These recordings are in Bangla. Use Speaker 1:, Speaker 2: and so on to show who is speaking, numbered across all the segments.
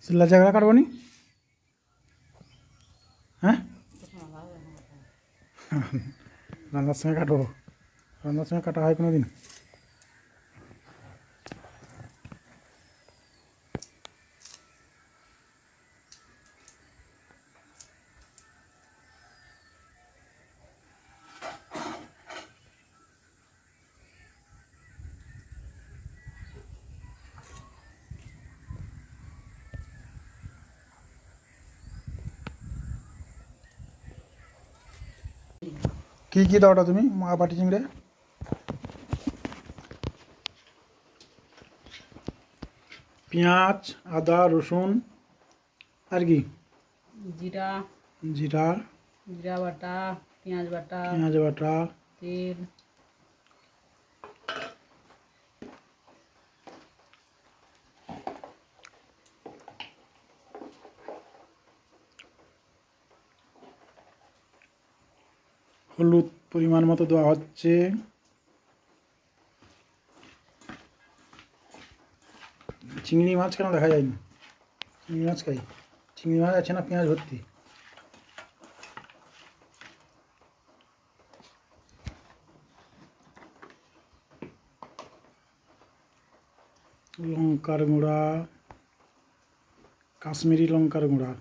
Speaker 1: চিল্লা জায়গা কাটবো নি? হ্যাঁ, রান্নার সময় কাটবো। রান্নার সময় কাটা হয় কোনো দিন? কী কী দাওটা তুমি বাটি চিংড়ে? পেঁয়াজ, আদা, রসুন, আর কি?
Speaker 2: জিরা,
Speaker 1: জিরা,
Speaker 2: জিরা বাটা, পেঁয়াজ বাটা,
Speaker 1: পেঁয়াজ বাটা,
Speaker 2: তেল,
Speaker 1: হলুদ পরিমাণ মতো দেওয়া হচ্ছে। চিংড়ি মাছ কেন দেখা যায়নি? চিংড়ি মাছ খাই। চিংড়ি মাছ আছে না পেঁয়াজ ভর্তি? লঙ্কার গুঁড়া, কাশ্মীরি লঙ্কার গুঁড়া,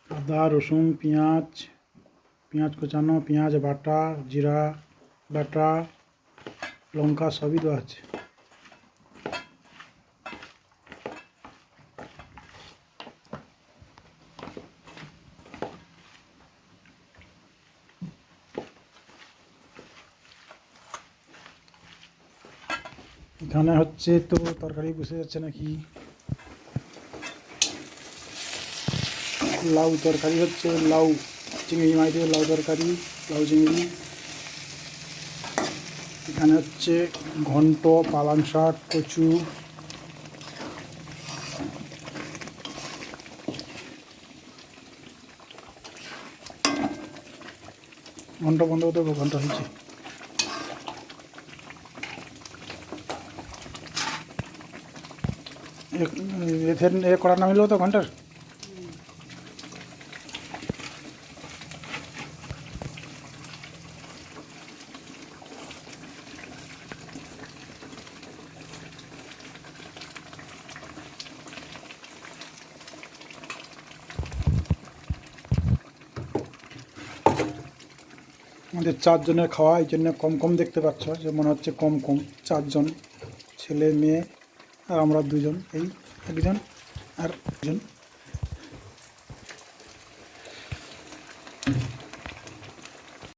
Speaker 1: আদা, রসুন, পেঁয়াজ, পেঁয়াজ কোচানো, পেঁয়াজ বাটা, জিরা বাটা, লঙ্কা সবই দেওয়া আছে। এখানে হচ্ছে তো তরকারি বসে যাচ্ছে নাকি? লাউ তরকারি হচ্ছে, লাউ চিংড়ি মাছ দিয়ে লাউ তরকারি, লাউ চিংড়ি। এখানে হচ্ছে ঘন্ট, পালং শাক, কচু। ঘন্ট বন্ধ করতে ঘন্ট হয়েছে। এদের এ করার নাম হলো তো ঘন্টার। আমাদের 4 জনের খাওয়া, এই জন্য কম কম দেখতে পাচ্ছ, যে মনে হচ্ছে কম কম। 4 জন, ছেলে মেয়ে আর আমরা 2 জন, এই একজন আর একজন।